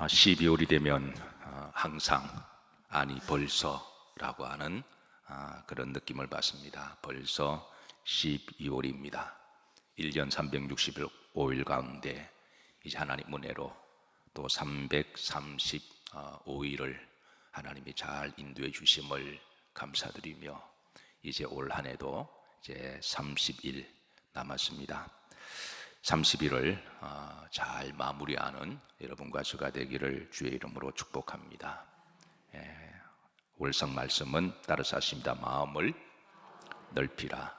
12월이 되면 항상 아니 벌써라고 하는 그런 느낌을 받습니다. 벌써 12월입니다. 1년 365일 가운데 이제 하나님 은혜로 또 335일을 하나님이 잘 인도해 주심을 감사드리며 이제 올 한 해도 이제 30일 남았습니다. 30일을 잘 마무리하는 여러분과 저가 되기를 주의 이름으로 축복합니다. 월성 말씀은 따라서 하십니다. 마음을 넓히라.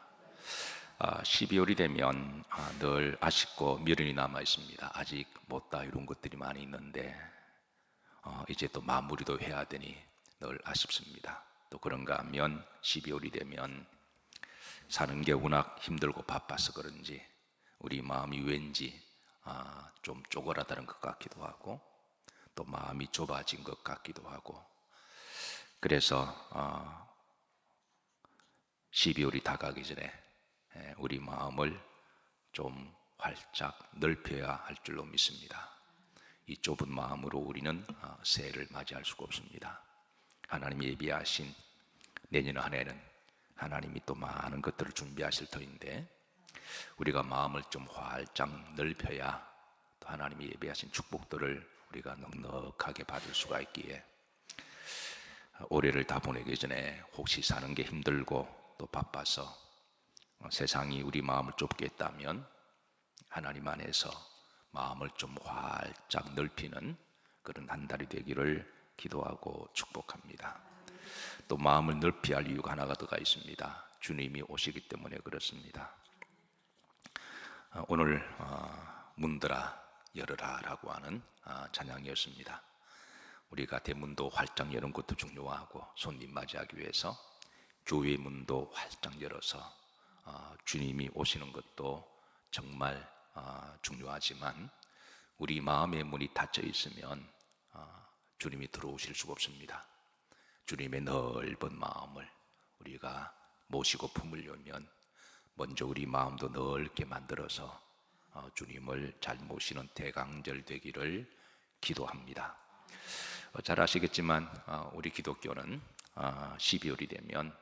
12월이 되면 늘 아쉽고 미련이 남아 있습니다. 아직 못다 이룬 것들이 많이 있는데 이제 또 마무리도 해야 되니 늘 아쉽습니다. 또 그런가 하면 12월이 되면 사는 게 워낙 힘들고 바빠서 그런지 우리 마음이 왠지 좀 쪼그라드는 것 같기도 하고 또 마음이 좁아진 것 같기도 하고 그래서 12월이 다가기 전에 우리 마음을 좀 활짝 넓혀야 할 줄로 믿습니다. 이 좁은 마음으로 우리는 새해를 맞이할 수가 없습니다. 하나님이 예비하신 내년 한 해는 하나님이 또 많은 것들을 준비하실 터인데 우리가 마음을 좀 활짝 넓혀야 또 하나님이 예비하신 축복들을 우리가 넉넉하게 받을 수가 있기에 올해를 다 보내기 전에 혹시 사는 게 힘들고 또 바빠서 세상이 우리 마음을 좁게 했다면 하나님 안에서 마음을 좀 활짝 넓히는 그런 한 달이 되기를 기도하고 축복합니다. 또 마음을 넓혀야 할 이유가 하나가 더가 있습니다. 주님이 오시기 때문에 그렇습니다. 오늘 문들아 열어라 라고 하는 찬양이었습니다. 우리가 대문도 활짝 여는 것도 중요하고 손님 맞이하기 위해서 교회 문도 활짝 열어서 주님이 오시는 것도 정말 중요하지만 우리 마음의 문이 닫혀 있으면 주님이 들어오실 수가 없습니다. 주님의 넓은 마음을 우리가 모시고 품으려면 먼저 우리 마음도 넓게 만들어서 주님을 잘 모시는 대강절 되기를 기도합니다. 잘 아시겠지만 우리 기독교는 12월이 되면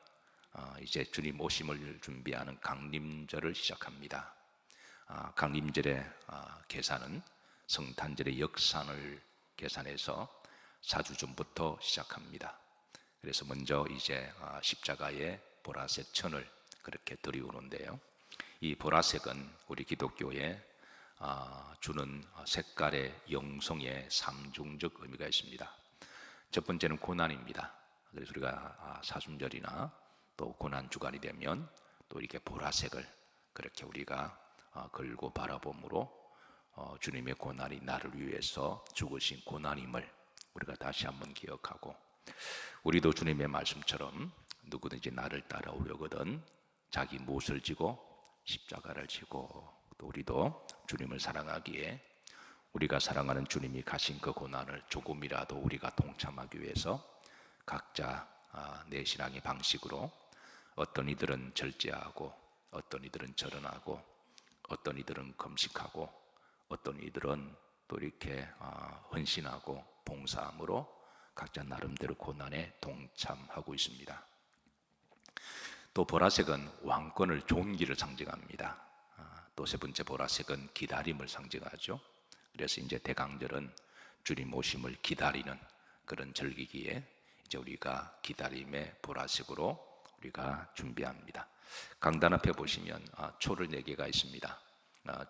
이제 주님 오심을 준비하는 강림절을 시작합니다. 강림절의 계산은 성탄절의 역산을 계산해서 4주 전부터 시작합니다. 그래서 먼저 이제 십자가의 보라색 천을 그렇게 드리우는데요. 이 보라색은 우리 기독교에 주는 색깔의 영성의 삼중적 의미가 있습니다. 첫 번째는 고난입니다. 그래서 우리가 사순절이나 또 고난 주간이 되면 또 이렇게 보라색을 그렇게 우리가 걸고 바라봄으로 주님의 고난이 나를 위해서 죽으신 고난임을 우리가 다시 한번 기억하고 우리도 주님의 말씀처럼 누구든지 나를 따라오려거든 자기 못을 지고 십자가를 지고 또 우리도 주님을 사랑하기에 우리가 사랑하는 주님이 가신 그 고난을 조금이라도 우리가 동참하기 위해서 각자 내 신앙의 방식으로 어떤 이들은 절제하고 어떤 이들은 절언하고 어떤 이들은 금식하고 어떤 이들은 또 이렇게 헌신하고 봉사함으로 각자 나름대로 고난에 동참하고 있습니다. 또 보라색은 왕권을 좋은 길을 상징합니다. 또 세 번째 보라색은 기다림을 상징하죠. 그래서 이제 대강절은 주님 오심을 기다리는 그런 절기기에 이제 우리가 기다림의 보라색으로 우리가 준비합니다. 강단 앞에 보시면 초를 4개가 있습니다.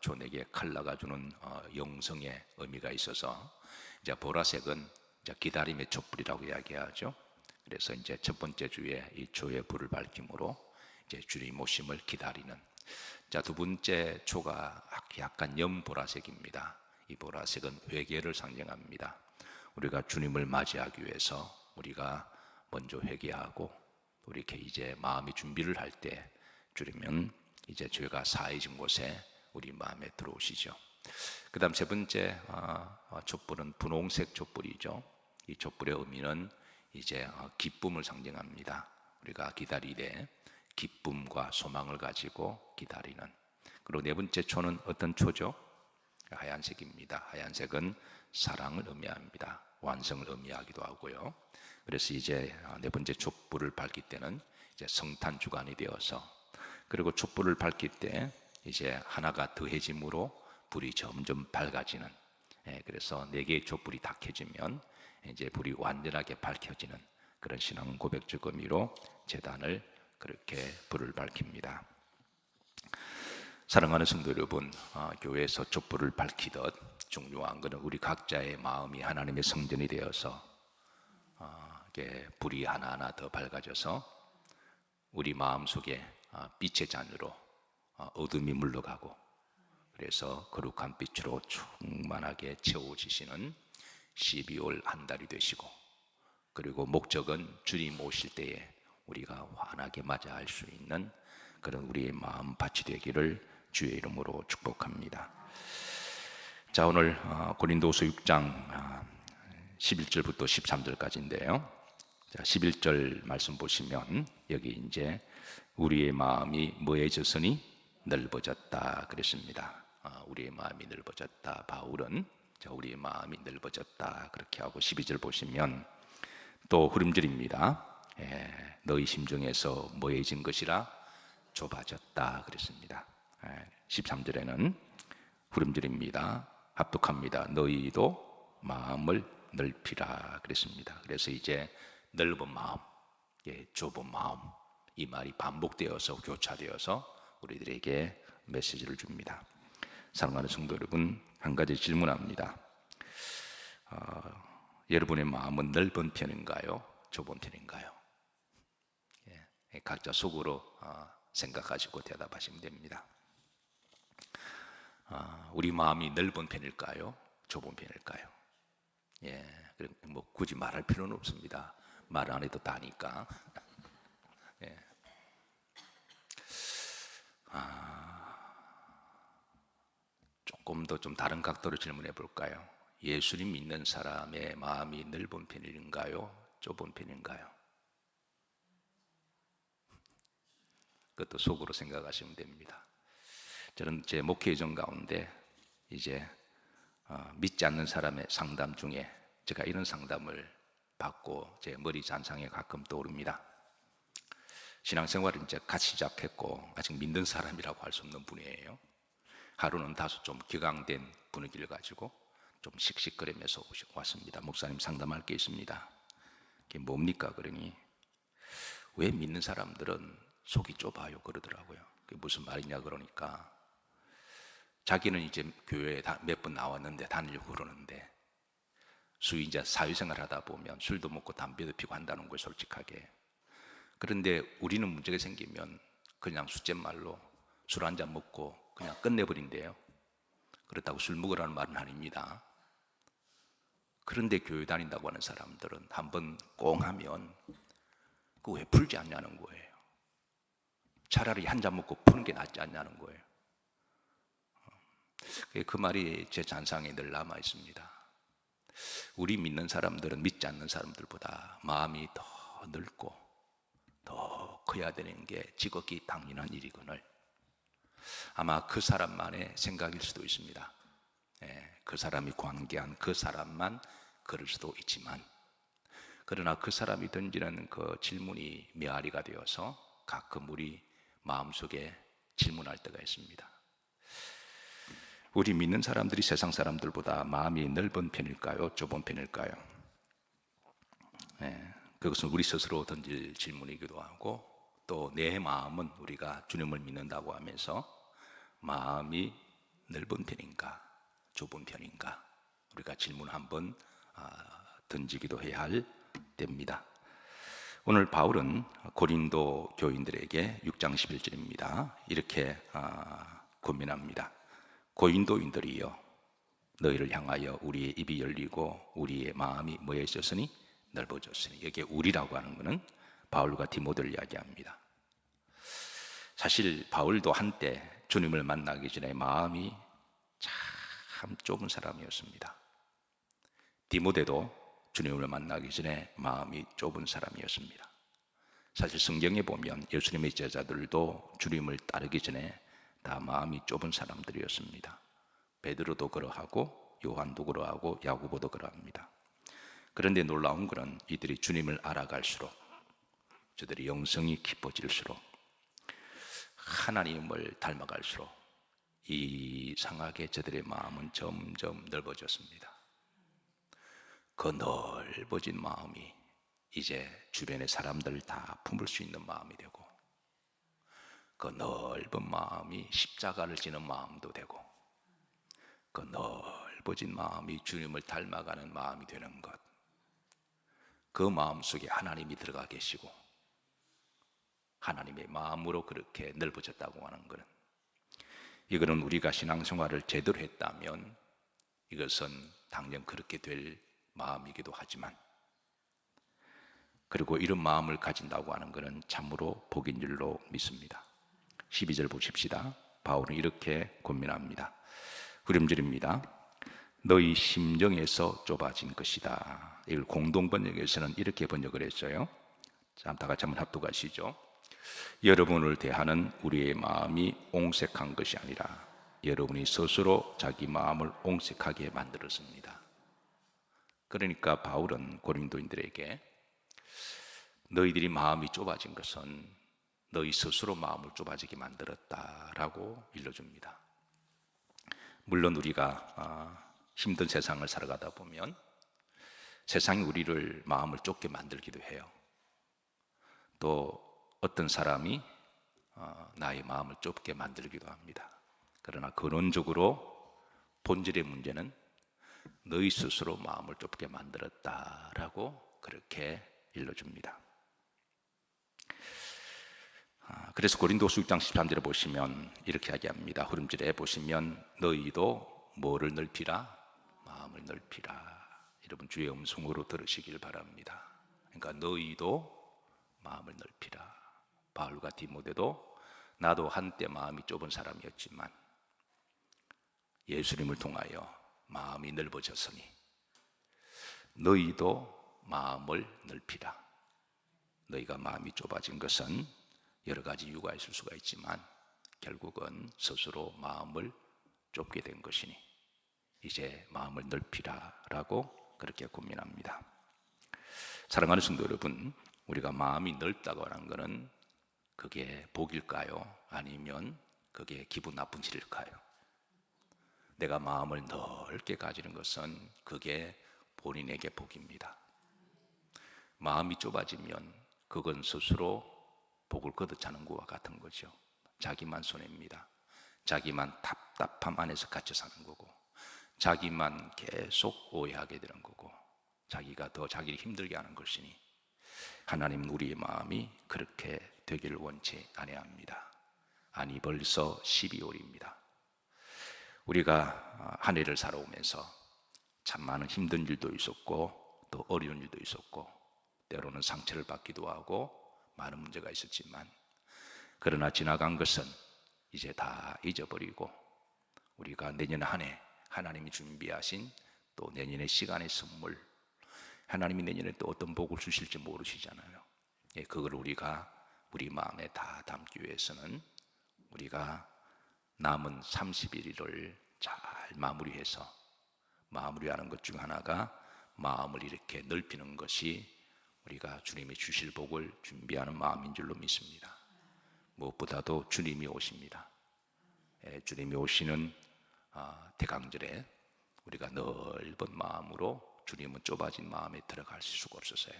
초 4개 칼라가 주는 영성의 의미가 있어서 이제 보라색은 이제 기다림의 촛불이라고 이야기하죠. 그래서 이제 첫 번째 주에 이 초의 불을 밝힘으로 이제 주님 오심을 기다리는. 자, 두 번째 초가 약간 연보라색입니다. 이 보라색은 회개를 상징합니다. 우리가 주님을 맞이하기 위해서 우리가 먼저 회개하고 또 이렇게 이제 마음의 준비를 할 때 주님은 이제 죄가 사해진 곳에 우리 마음에 들어오시죠. 그 다음 세 번째 촛불은 분홍색 촛불이죠. 이 촛불의 의미는 이제 기쁨을 상징합니다. 우리가 기다리되 기쁨과 소망을 가지고 기다리는. 그리고 네 번째 초는 어떤 초죠? 하얀색입니다. 하얀색은 사랑을 의미합니다. 완성을 의미하기도 하고요. 그래서 이제 네 번째 촛불을 밝힐 때는 이제 성탄 주간이 되어서, 그리고 촛불을 밝힐 때 이제 하나가 더해짐으로 불이 점점 밝아지는, 그래서 네 개의 촛불이 다 켜지면 이제 불이 완전하게 밝혀지는 그런 신앙 고백적 의미로 제단을 그렇게 불을 밝힙니다. 사랑하는 성도 여러분, 교회에서 촛불을 밝히듯 중요한 것은 우리 각자의 마음이 하나님의 성전이 되어서 불이 하나하나 더 밝아져서 우리 마음속에 빛의 잔으로 어둠이 물러가고, 그래서 거룩한 빛으로 충만하게 채워지시는 12월 한 달이 되시고, 그리고 목적은 주님 오실 때에 우리가 환하게 맞이할 수 있는 그런 우리의 마음 밭이 되기를 주의 이름으로 축복합니다. 자, 오늘 고린도후서 6장 11절부터 13절까지인데요. 자, 11절 말씀 보시면 여기 이제 우리의 마음이 뭐해졌으니 넓어졌다 그랬습니다. 우리의 마음이 넓어졌다. 바울은 우리의 마음이 넓어졌다 그렇게 하고, 12절 보시면 또 후렴절입니다. 너희 심중에서 뭐해진 것이라 좁아졌다 그랬습니다. 13절에는 후렴절입니다. 합독합니다. 너희도 마음을 넓히라 그랬습니다. 그래서 이제 넓은 마음, 좁은 마음, 이 말이 반복되어서 교차되어서 우리들에게 메시지를 줍니다. 사랑하는 성도 여러분, 한 가지 질문합니다. 여러분의 마음은 넓은 편인가요? 좁은 편인가요? 각자 속으로 생각하시고 대답하시면 됩니다. 우리 마음이 넓은 편일까요? 좁은 편일까요? 뭐 굳이 말할 필요는 없습니다. 말 안 해도 다니까. 조금 더 좀 다른 각도로 질문해 볼까요? 예수님 믿는 사람의 마음이 넓은 편인가요? 좁은 편인가요? 그것도 속으로 생각하시면 됩니다. 저는 제 목회정 가운데 이제 믿지 않는 사람의 상담 중에 제가 이런 상담을 받고 제 머리 잔상에 가끔 떠오릅니다. 신앙생활을 이제 같이 시작했고 아직 믿는 사람이라고 할 수 없는 분이에요. 하루는 다소 좀 격앙된 분위기를 가지고 좀 씩씩거리면서 왔습니다. 목사님, 상담할 게 있습니다. 그게 뭡니까? 그러니 왜 믿는 사람들은 속이 좁아요 그러더라고요. 그게 무슨 말이냐 그러니까 자기는 이제 교회에 몇 번 나왔는데 다니려고 그러는데 이제 사회생활 하다 보면 술도 먹고 담배도 피고 한다는 거예요, 솔직하게. 그런데 우리는 문제가 생기면 그냥 숫댓말로 술 한 잔 먹고 그냥 끝내버린대요. 그렇다고 술 먹으라는 말은 아닙니다. 그런데 교회 다닌다고 하는 사람들은 한번 꽁 하면 그거 왜 풀지 않냐는 거예요. 차라리 한 잔 먹고 푸는 게 낫지 않냐는 거예요. 그 말이 제 잔상에 늘 남아 있습니다. 우리 믿는 사람들은 믿지 않는 사람들보다 마음이 더 넓고 더 커야 되는 게 지극히 당연한 일이거늘 아마 그 사람만의 생각일 수도 있습니다. 그 사람이 관계한 그 사람만 그럴 수도 있지만, 그러나 그 사람이 던지는 그 질문이 메아리가 되어서 가끔 우리 마음속에 질문할 때가 있습니다. 우리 믿는 사람들이 세상 사람들보다 마음이 넓은 편일까요? 좁은 편일까요? 그것은 우리 스스로 던질 질문이기도 하고, 또 내 마음은 우리가 주님을 믿는다고 하면서 마음이 넓은 편인가 좁은 편인가 우리가 질문 한번 던지기도 해야 할 때입니다. 오늘 바울은 고린도 교인들에게 6장 11절입니다. 이렇게 고민합니다. 고린도인들이여, 너희를 향하여 우리의 입이 열리고 우리의 마음이 뭐해졌으니 넓어졌으니. 이게 우리라고 하는 것은 바울과 디모데를 이야기합니다. 사실 바울도 한때 주님을 만나기 전에 마음이 참 좁은 사람이었습니다. 디모데도 주님을 만나기 전에 마음이 좁은 사람이었습니다. 사실 성경에 보면 예수님의 제자들도 주님을 따르기 전에 다 마음이 좁은 사람들이었습니다. 베드로도 그러하고 요한도 그러하고 야고보도 그러합니다. 그런데 놀라운 것은 이들이 주님을 알아갈수록, 저들의 영성이 깊어질수록, 하나님을 닮아갈수록 이상하게 저들의 마음은 점점 넓어졌습니다. 그 넓어진 마음이 이제 주변의 사람들을 다 품을 수 있는 마음이 되고, 그 넓은 마음이 십자가를 지는 마음도 되고, 그 넓어진 마음이 주님을 닮아가는 마음이 되는 것, 그 마음 속에 하나님이 들어가 계시고 하나님의 마음으로 그렇게 넓어졌다고 하는 것은, 이거는 우리가 신앙생활을 제대로 했다면 이것은 당연 그렇게 될 마음이기도 하지만, 그리고 이런 마음을 가진다고 하는 것은 참으로 복인 줄로 믿습니다. 12절 보십시다. 바울은 이렇게 고민합니다. 후렴절입니다. 너희 심정에서 좁아진 것이다. 이걸 공동번역에서는 이렇게 번역을 했어요. 자, 다 같이 한번 합독하시죠. 여러분을 대하는 우리의 마음이 옹색한 것이 아니라 여러분이 스스로 자기 마음을 옹색하게 만들었습니다. 그러니까 바울은 고린도인들에게 너희들이 마음이 좁아진 것은 너희 스스로 마음을 좁아지게 만들었다라고 일러줍니다. 물론 우리가 힘든 세상을 살아가다 보면 세상이 우리를 마음을 좁게 만들기도 해요. 또 어떤 사람이 나의 마음을 좁게 만들기도 합니다. 그러나 근원적으로 본질의 문제는 너희 스스로 마음을 좁게 만들었다라고 그렇게 일러줍니다. 그래서 고린도서 6장 13절에 보시면 이렇게 이야기합니다. 후름절에 보시면 너희도 뭐를 넓히라? 마음을 넓히라. 여러분 주의 음성으로 들으시길 바랍니다. 그러니까 너희도 마음을 넓히라. 바울과 디모데도 나도 한때 마음이 좁은 사람이었지만 예수님을 통하여 마음이 넓어졌으니 너희도 마음을 넓히라. 너희가 마음이 좁아진 것은 여러 가지 이유가 있을 수가 있지만 결국은 스스로 마음을 좁게 된 것이니 이제 마음을 넓히라라고 그렇게 고민합니다. 사랑하는 성도 여러분, 우리가 마음이 넓다고 하는 것은 그게 복일까요? 아니면 그게 기분 나쁜 일일까요? 내가 마음을 넓게 가지는 것은 그게 본인에게 복입니다. 마음이 좁아지면 그건 스스로 복을 거둬차는 것과 같은 거죠. 자기만 손해입니다. 자기만 답답함 안에서 갇혀 사는 거고, 자기만 계속 오해하게 되는 거고, 자기가 더 자기를 힘들게 하는 것이니 하나님은 우리의 마음이 그렇게 되기를 원치 아니합니다. 아니 벌써 12월입니다. 우리가 한 해를 살아오면서 참 많은 힘든 일도 있었고 또 어려운 일도 있었고 때로는 상처를 받기도 하고 많은 문제가 있었지만, 그러나 지나간 것은 이제 다 잊어버리고 우리가 내년 한 해 하나님이 준비하신 또 내년의 시간의 선물, 하나님이 내년에 또 어떤 복을 주실지 모르시잖아요. 그걸 우리가 우리 마음에 다 담기 위해서는 우리가 남은 30일을 잘 마무리해서, 마무리하는 것 중 하나가 마음을 이렇게 넓히는 것이 우리가 주님이 주실 복을 준비하는 마음인 줄로 믿습니다. 무엇보다도 주님이 오십니다. 주님이 오시는 대강절에 우리가 넓은 마음으로, 주님은 좁아진 마음에 들어갈 수가 없어서요.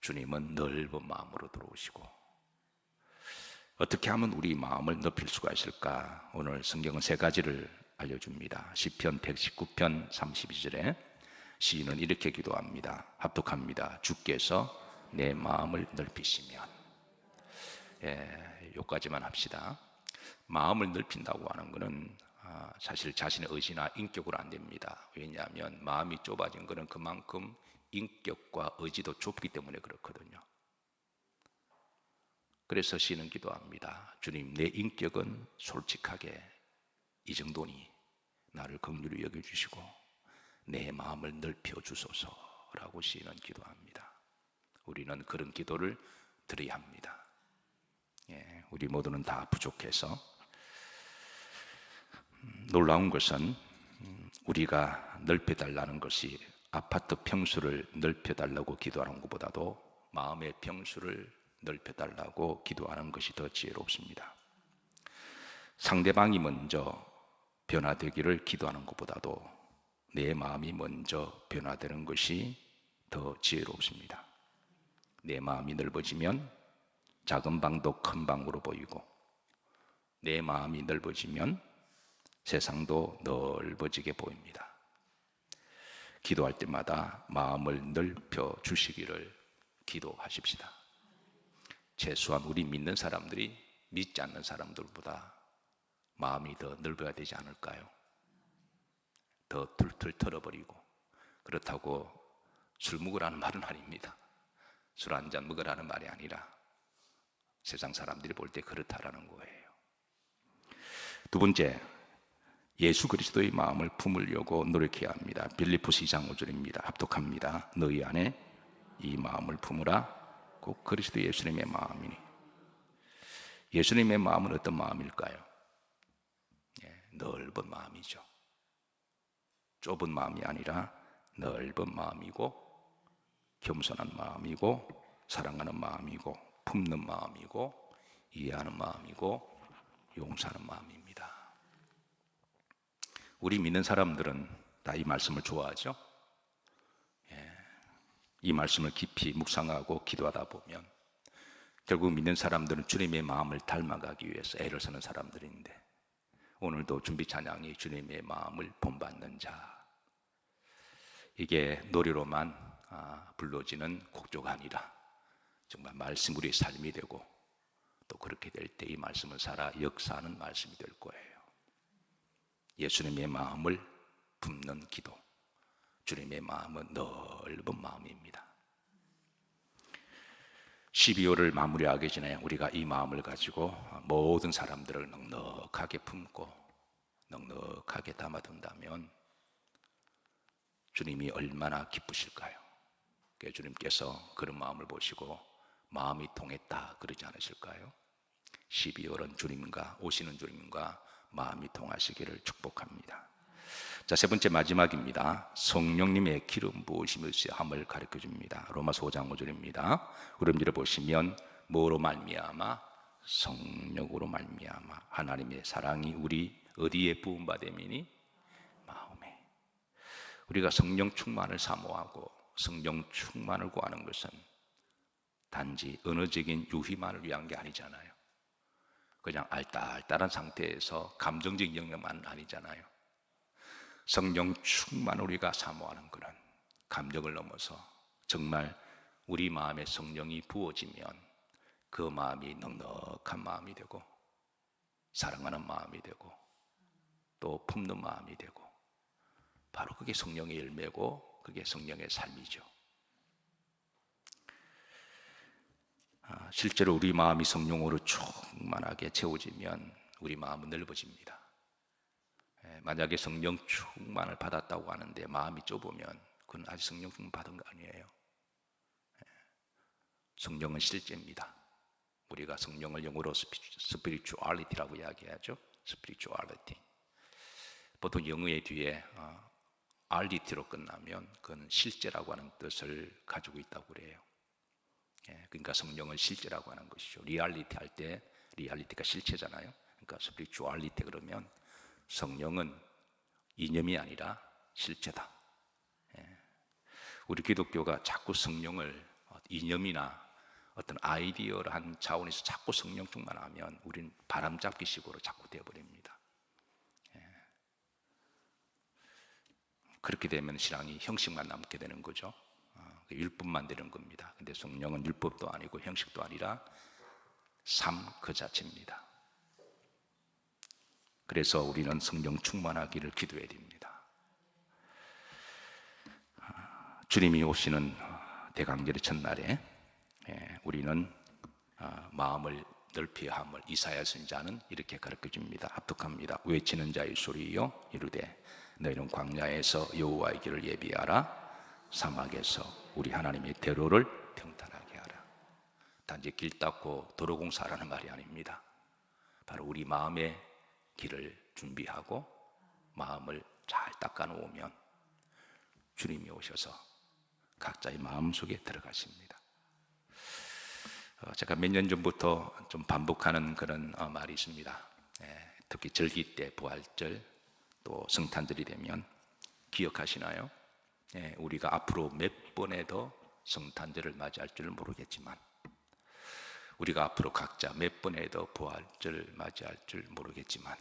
주님은 넓은 마음으로 들어오시고, 어떻게 하면 우리 마음을 넓힐 수가 있을까? 오늘 성경은 세 가지를 알려줍니다. 시편 119편 32절에 시인은 이렇게 기도합니다. 합독합니다. 주께서 내 마음을 넓히시면. 여기까지만 합시다. 마음을 넓힌다고 하는 것은 사실 자신의 의지나 인격으로 안 됩니다. 왜냐하면 마음이 좁아진 것은 그만큼 인격과 의지도 좁기 때문에 그렇거든요. 그래서 시인은 기도합니다. 주님, 내 인격은 솔직하게 이 정도니 나를 긍휼히 여겨주시고 내 마음을 넓혀 주소서라고 시인은 기도합니다. 우리는 그런 기도를 드려야 합니다. 우리 모두는 다 부족해서 놀라운 것은 우리가 넓혀달라는 것이 아파트 평수를 넓혀달라고 기도하는 것보다도 마음의 평수를 넓혀달라고 기도하는 것이 더 지혜롭습니다. 상대방이 먼저 변화되기를 기도하는 것보다도 내 마음이 먼저 변화되는 것이 더 지혜롭습니다. 내 마음이 넓어지면 작은 방도 큰 방으로 보이고, 내 마음이 넓어지면 세상도 넓어지게 보입니다. 기도할 때마다 마음을 넓혀 주시기를 기도하십시다. 최소한 우리 믿는 사람들이 믿지 않는 사람들보다 마음이 더 넓어야 되지 않을까요? 더 툴툴 털어버리고. 그렇다고 술 먹으라는 말은 아닙니다. 술 한 잔 먹으라는 말이 아니라 세상 사람들이 볼 때 그렇다라는 거예요. 두 번째, 예수 그리스도의 마음을 품으려고 노력해야 합니다. 빌립보서 2장 5절입니다. 합독합니다. 너희 안에 이 마음을 품으라. 곧 그리스도 예수님의 마음이니. 예수님의 마음은 어떤 마음일까요? 넓은 마음이죠. 좁은 마음이 아니라 넓은 마음이고, 겸손한 마음이고, 사랑하는 마음이고, 품는 마음이고, 이해하는 마음이고, 용서하는 마음입니다. 우리 믿는 사람들은 다 이 말씀을 좋아하죠. 이 말씀을 깊이 묵상하고 기도하다 보면 결국 믿는 사람들은 주님의 마음을 닮아가기 위해서 애를 쓰는 사람들인데, 오늘도 준비 찬양이 주님의 마음을 본받는 자, 이게 노래로만 불러지는 곡조가 아니라 정말 말씀 우리의 삶이 되고, 또 그렇게 될 때 이 말씀을 살아 역사하는 말씀이 될 거예요. 예수님의 마음을 품는 기도, 주님의 마음은 넓은 마음입니다. 12월을 마무리하기 전에 우리가 이 마음을 가지고 모든 사람들을 넉넉하게 품고 넉넉하게 담아둔다면 주님이 얼마나 기쁘실까요? 주님께서 그런 마음을 보시고 마음이 통했다 그러지 않으실까요? 12월은 주님과, 오시는 주님과 마음이 통하시기를 축복합니다. 자, 세 번째 마지막입니다. 성령님의 기름 부으심을 함을 가르쳐 줍니다. 로마서 5장 5절입니다. 우름지를 보시면 뭐로 말미암아? 성령으로 말미암아 하나님의 사랑이 우리 어디에 부음받음이니? 마음에. 우리가 성령 충만을 사모하고 성령 충만을 구하는 것은 단지 언어적인 유희만을 위한 게 아니잖아요. 그냥 알딸딸한 상태에서 감정적인 영역만 아니잖아요. 성령 충만을 우리가 사모하는 그런 감정을 넘어서 정말 우리 마음에 성령이 부어지면 그 마음이 넉넉한 마음이 되고, 사랑하는 마음이 되고, 또 품는 마음이 되고, 바로 그게 성령의 열매고 그게 성령의 삶이죠. 실제로 우리 마음이 성령으로 충만하게 채워지면 우리 마음은 넓어집니다. 만약에 성령 충만을 받았다고 하는데 마음이 좁으면 그건 아직 성령 충만 받은 거 아니에요. 성령은 실제입니다. 우리가 성령을 영어로 spirituality라고 이야기하죠. spirituality. 보통 영어의 뒤에 RDT로 끝나면 그건 실제라고 하는 뜻을 가지고 있다고 그래요. 그러니까 성령은 실제라고 하는 것이죠. 리얼리티 할 때 리얼리티가 실체잖아요. 그러니까 spirituality 그러면 성령은 이념이 아니라 실체다. 우리 기독교가 자꾸 성령을 이념이나 어떤 아이디어를 한 차원에서 자꾸 성령 충만하면 우리는 바람잡기식으로 자꾸 되어버립니다. 그렇게 되면 신앙이 형식만 남게 되는 거죠. 율법만 되는 겁니다. 근데 성령은 율법도 아니고 형식도 아니라 삶 그 자체입니다. 그래서 우리는 성령 충만하기를 기도해야 됩니다. 주님이 오시는 대강절의 첫날에 우리는 마음을 넓혀야 함을 이사야 선지자는 이렇게 가르쳐 줍니다. 합독합니다. 외치는 자의 소리여 이르되 너희는 광야에서 여호와의 길을 예비하라. 사막에서 우리 하나님의 대로를 평탄하게 하라. 단지 길 닦고 도로 공사하라는 말이 아닙니다. 바로 우리 마음의 길을 준비하고 마음을 잘 닦아 놓으면 주님이 오셔서 각자의 마음속에 들어가십니다. 제가 몇 년 전부터 좀 반복하는 그런 말이 있습니다. 특히 절기 때, 부활절, 또 성탄절이 되면 기억하시나요? 우리가 앞으로 몇 번에 더 성탄절을 맞이할 줄 모르겠지만, 우리가 앞으로 각자 몇 번에 더 부활절을 맞이할 줄 모르겠지만,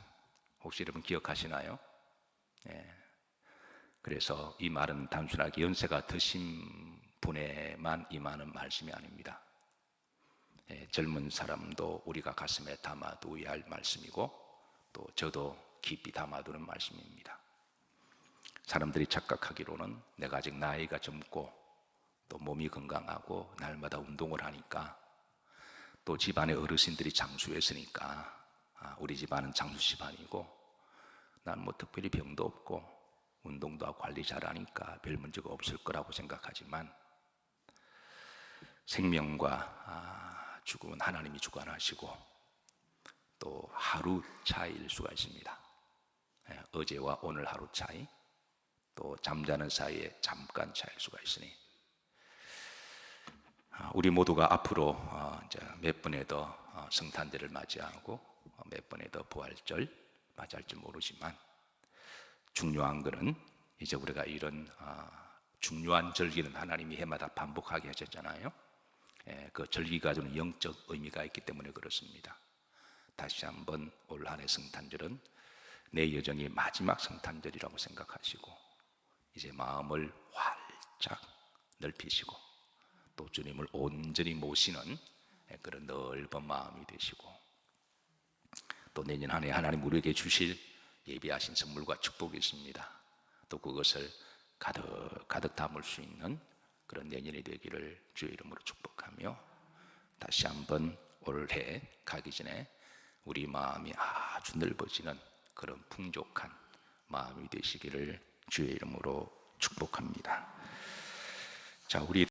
혹시 여러분 기억하시나요? 그래서 이 말은 단순하게 연세가 드신 분에만 임하는 말씀이 아닙니다. 젊은 사람도 우리가 가슴에 담아두어야 할 말씀이고, 또 저도 깊이 담아두는 말씀입니다. 사람들이 착각하기로는 내가 아직 나이가 젊고 또 몸이 건강하고 날마다 운동을 하니까, 또 집안의 어르신들이 장수했으니까 우리 집안은 장수 집안이고 난 뭐 특별히 병도 없고 운동도 하고 관리 잘하니까 별 문제가 없을 거라고 생각하지만, 생명과 죽음은 하나님이 주관하시고 또 하루 차이일 수가 있습니다. 어제와 오늘 하루 차이, 또 잠자는 사이에 잠깐 차이일 수가 있으니, 우리 모두가 앞으로 이제 몇 번에 더 성탄절을 맞이하고 몇 번에 더 부활절 맞이할지 모르지만, 중요한 것은 이제 우리가 이런 중요한 절기는 하나님이 해마다 반복하게 하셨잖아요. 그 절기가 주는 영적 의미가 있기 때문에 그렇습니다. 다시 한번 올 한해 성탄절은 내 여정의 마지막 성탄절이라고 생각하시고, 이제 마음을 활짝 넓히시고 또 주님을 온전히 모시는 그런 넓은 마음이 되시고, 또 내년 한 해 하나님 우리에게 주실 예비하신 선물과 축복이 있습니다. 또 그것을 가득 담을 수 있는 그런 내년이 되기를 주의 이름으로 축복하며, 다시 한번 올해 가기 전에 우리 마음이 아주 넓어지는 그런 풍족한 마음이 되시기를 주의 이름으로 축복합니다. 자, 우리